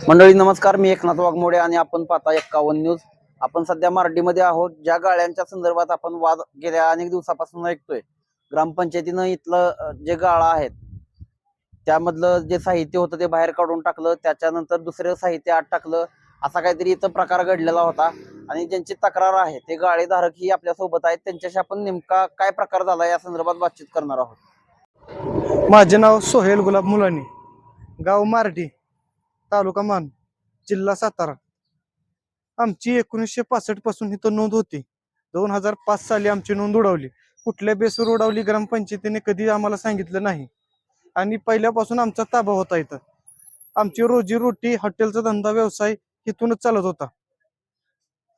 मंडळी नमस्कार, मी एकनाथ वाघमोडे आणि आपण पाहता 51 न्यूज। आपण सध्या मराठीमध्ये आहोत। ज्या गाळ्यांच्या संदर्भात आपण वाद गेल्या अनेक दिवसापासून ऐकतोय, ग्रामपंचायतीनं इथलं जे गाळा आहेत त्यामधलं जे साहित्य होतं ते बाहेर काढून टाकलं, त्याच्यानंतर दुसरं साहित्य आत टाकलं, असा काहीतरी इथं प्रकार घडलेला होता। आणि ज्यांची तक्रार आहे ते गाळेधारक ही आपल्या सोबत आहेत, त्यांच्याशी आपण नेमका काय प्रकार झाला या संदर्भात बातचीत करणार आहोत। माझे नाव सोहेल गुलाब मुलानी, गाव मार्डी, तालुका मान, जिल्हा सातारा। आमची 1965 पासून इथं नोंद होती। 2005 साली आमची नोंद उडवली। कुठल्या बेसवर उडवली ग्रामपंचायतीने कधी आम्हाला सांगितलं नाही आणि पहिल्यापासून आमचा ताबा होता इथं। आमची रोजीरोटी हॉटेलचा धंदा व्यवसाय इथूनच चालत होता।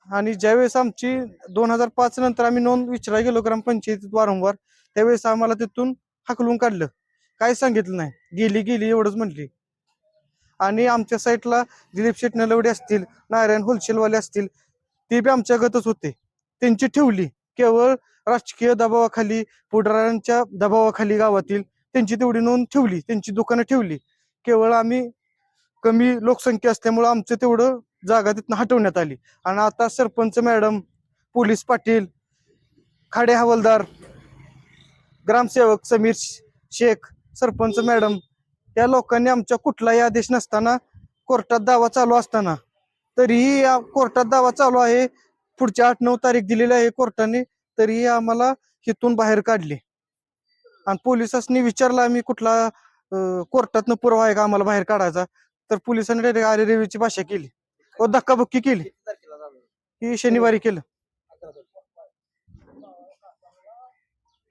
आणि ज्यावेळेस आमची 2005 नंतर आम्ही नोंद विचारायला गेलो ग्रामपंचायतीत वारंवार, त्यावेळेस आम्हाला तिथून हाकलून काढलं, काय सांगितलं नाही, गेली गेली एवढंच म्हटली। आणि आमच्या साईडला दिलीप शेठ नलवडे असतील, नारायण होलसेलवाले असतील, ते बी आमच्या गतच होते। त्यांची ठेवली केवळ राजकीय दबावाखाली, पुढाऱ्यांच्या दबावाखाली गावातील त्यांची तेवढी नोंद ठेवली, त्यांची दुकानं ठेवली। केवळ आम्ही कमी लोकसंख्या असल्यामुळे आमचं तेवढं जागा तिथनं हटवण्यात आली। आणि आता सरपंच मॅडम, पोलीस पाटील, खाडे हवालदार, ग्रामसेवक समीर शेख, सरपंच मॅडम या लोकांनी आमच्या कुठलाही आदेश नसताना, कोर्टात दावा चालू असताना, तरीही कोर्टात दावा चालू आहे, पुढच्या 8-9 तारीख दिलेली आहे कोर्टाने, तरीही आम्हाला इथून बाहेर काढले। आणि पोलिसांनी विचारलं आम्ही कुठला कोर्टातनं पुरावा आहे का आम्हाला बाहेर काढायचा, तर पोलिसांनी डायरेक्ट आरेरेवीची भाषा केली व धक्काबुक्की केली। ही शनिवारी केलं,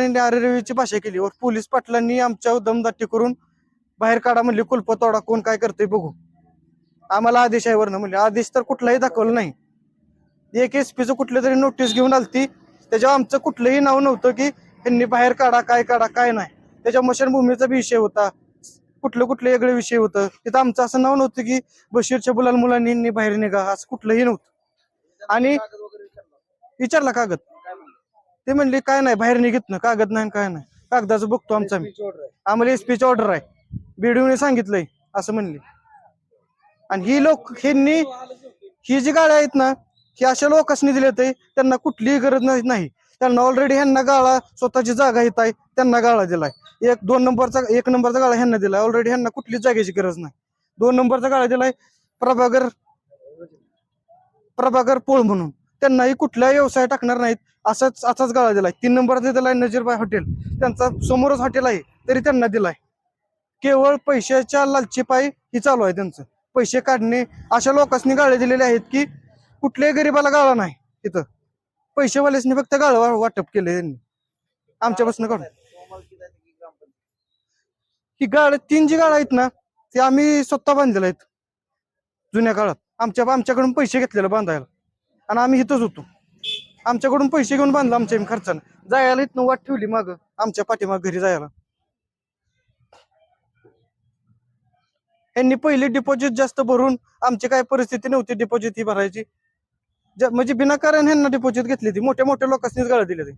आरेरेवीची भाषा केली व पोलीस पाटलांनी आमच्यावर दमदाटी करून बाहेर काढा म्हणले, कुलप तोडा, कोण काय करते बघू, आम्हाला आदेश आहे वरनं म्हणले। आदेश तर कुठलाही दाखवलं नाही। एक एसपीचं कुठलं तरी नोटीस घेऊन आलती, त्याच्यावर आमचं कुठलंही नाव नव्हतं की यांनी बाहेर काढा काय नाही। त्याच्या मशानभूमीचा बी विषय होता, कुठलं वेगळे विषय होतं तिथं। आमचं असं नाव नव्हतं की बशीरच्या बुलाल मुलांनी बाहेर निघा, असं कुठलंही नव्हतं। आणि विचारला कागद, ते म्हणले काय नाही, बाहेर निघत ना, कागद नाही काय नाही, कागदाचं बघतो आमचा मी, आम्हाला एसपीची ऑर्डर आहे, बीडीओने सांगितलंय असं म्हणले। आणि ही जी गाड्या आहेत ना, ही अशा लोकांनी दिले ते, त्यांना कुठलीही गरज नाही। त्यांना ऑलरेडी ह्यांना गाळा, स्वतःची जागा येत आहे, त्यांना गाळा दिलाय। 1 नंबरचा गाळा ह्यांना दिलाय ऑलरेडी, ह्यांना कुठलीच जागेची गरज नाही। 2 नंबरचा गाळा दिलाय प्रभाकर पोळ म्हणून, त्यांनाही कुठलाही व्यवसाय टाकणार नाहीत असाच गाळा दिलाय। 3 नंबरचा दिलाय नजीरबाई हॉटेल, त्यांचा समोरच हॉटेल आहे, तरी त्यांना दिलाय। केवळ पैशाच्या लालची पायी ही चालू आहे त्यांचं, पैसे काढणे। अशा लोकांनी गाळे दिलेले आहेत की कुठल्याही गरीबाला गाळा नाही तिथं, पैसेवाल्यासनी फक्त गाळा वाटप केलं त्यांनी आमच्यापासून काढून। ही गाळ 3 जी गाळा आहेत ना, ते आम्ही स्वतः बांधलेले आहेत जुन्या काळात, आमच्याकडून पैसे घेतलेले बांधायला। आणि आम्ही इथंच होतो, आमच्याकडून पैसे घेऊन बांधलं आमच्या खर्चानं। जायला इथनं वाट ठेवली माग, आमच्या पाठीमाग घरी जायला। यांनी पहिले डिपॉझिट जास्त भरून, आमची काय परिस्थिती नव्हती डिपॉझिट ही भरायची, म्हणजे विनाकारण ह्यांना डिपॉझिट घेतली ती, मोठ्या लोकांनीच गाळा दिले ते।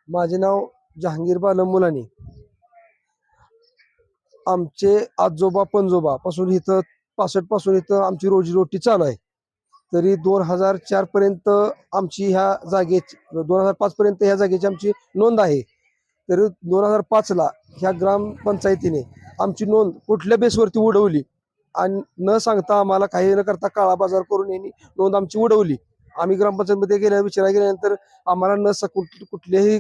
माझे नाव जहांगीर बालम मुलानी। आमचे आजोबा पणजोबा पासून इथं 65 पासून इथं आमची रोजीरोटी चालू आहे। तरी 2004 पर्यंत आमची ह्या जागेची, 2005 पर्यंत ह्या जागेची आमची नोंद आहे। तरी 2005 ला ह्या ग्रामपंचायतीने आमची नोंद कुठल्या बेसवरती उडवली आणि न सांगता, आम्हाला काही न करता काळा बाजार करून यांनी नोंद आमची उडवली। आम्ही ग्रामपंचायतमध्ये विचारायला गेल्यानंतर आम्हाला कुठल्याही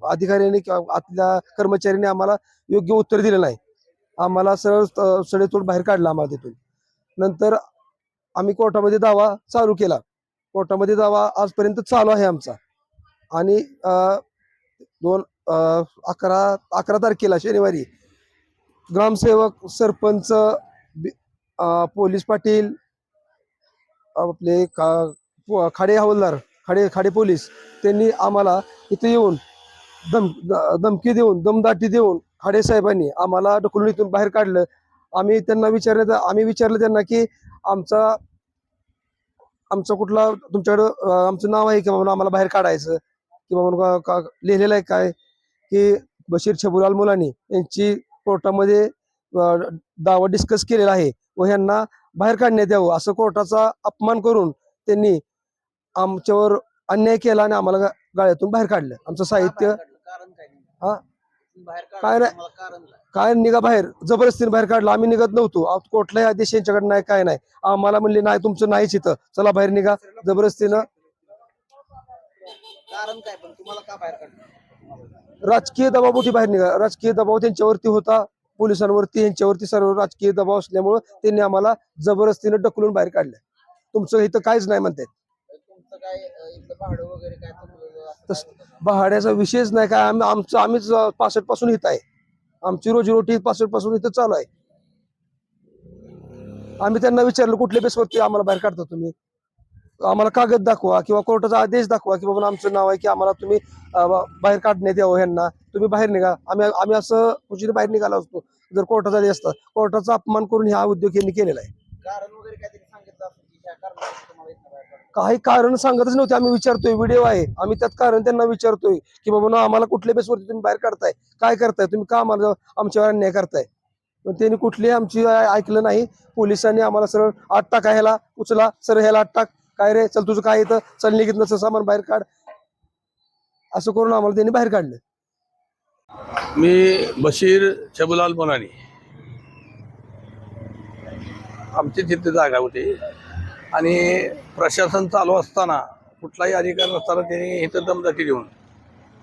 अधिकाऱ्यांनी किंवा आतल्या कर्मचाऱ्यांनी आम्हाला योग्य उत्तर दिलं नाही। आम्हाला सरळ सडेतोड बाहेर काढलं आम्हाला तिथून। नंतर आम्ही कोर्टामध्ये दावा चालू केला, कोर्टामध्ये दावा आजपर्यंत चालू आहे आमचा। आणि 11 तारखेला शनिवारी ग्रामसेवक, सरपंच, पोलीस पाटील, आपले खाडे हवालदार, खाडे पोलीस, त्यांनी आम्हाला इथे येऊन धमकी देऊन, दमदाटी देऊन खाडे साहेबांनी आम्हाला ढकलून इथून बाहेर काढलं। आम्ही विचारलं त्यांना की आमचं कुठला तुमच्याकडं आमचं नाव आहे की म्हणून आम्हाला बाहेर काढायचं, किंवा म्हणून लिहिलेलं आहे काय, की बशीर छबुलाल मुलानी यांची कोर्टामध्ये दावा डिस्कस केलेला आहे व ह्यांना बाहेर काढण्यात यावं असं कोर्टाचा अपमान करून त्यांनी आमच्यावर अन्याय केला आणि आम्हाला गाळ्यातून बाहेर काढलं. आमचं साहित्य कारण काय हा बाहेर काय नाही. कारण काय? काय निघा बाहेर जबरदस्तीने बाहेर काढलं. आम्ही निघत नव्हतो. कुठलाही आदेश यांच्याकडे नाही, काय नाही. आम्हाला म्हणले नाही तुमचं नाहीच इथं, चला बाहेर निघा. जबरदस्तीनं कारण काय पण तुम्हाला का बाहेर काढलं? राजकीय दबावपोटी बाहेर निघा. राजकीय दबाव त्यांच्यावरती होता, पोलिसांवरती, यांच्यावरती सर्व राजकीय दबाव असल्यामुळं त्यांनी आम्हाला जबरदस्तीनं ढकलून बाहेर काढलं. तुमचं इथं काहीच नाही म्हणतात. तुमचं काय इथलं भाडं वगैरे काय तुम्हाला असं तस भाड्याचा विषयच नाही काय. आम्हीच 65 पासून इथं आहे. आमची रोजीरोटी 65 पासून इथं चालू आहे. आम्ही त्यांना विचारलं कुठल्या बेसवरती आम्हाला बाहेर काढता तुम्ही, आम्हाला कागद दाखवा किंवा कोर्टाचा आदेश दाखवा की बाबा आमचं नाव आहे की आम्हाला तुम्ही बाहेर काढण्यात यावं ह्यांना, तुम्ही बाहेर निघा. आम्ही असं खुशीने बाहेर निघालो असतो जर कोर्टाचा आदेश असता. कोर्टाचा अपमान करून हा उद्योग यांनी केलेला आहे. कारण वगैरे काहीतरी सांगितलं असेल की ह्या कारणासाठी तुम्हाला इथं बाहेर काढलं. काही कारण सांगतच नव्हते. आम्ही विचारतोय, व्हिडिओ आहे, आम्ही त्यात कारण त्यांना विचारतोय की बाबा ना आम्हाला कुठल्या बेसवरती तुम्ही बाहेर काढताय, काय करताय तुम्ही, का आम्हाला आमच्यावर अन्याय करताय. पण त्यांनी कुठली आमची ऐकलं नाही. पोलिसांनी आम्हाला सरळ आत टाका, ह्याला उचला, सरळ ह्याला आत टाक, काय रे चल तुझं काय येतं, चल निघित नसं सामान बाहेर काढ, असं करून आम्हाला त्यांनी बाहेर काढलं. मी बशीर छबुलाल मुलानी, आमची तिथे जागा होती आणि प्रशासन चालू असताना कुठलाही अधिकार नसताना त्यांनी इथं दमदाटी देऊन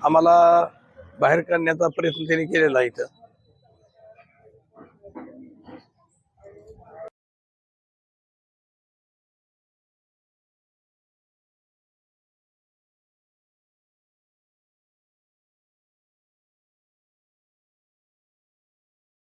आम्हाला बाहेर काढण्याचा प्रयत्न त्यांनी केलेला आहे. इथं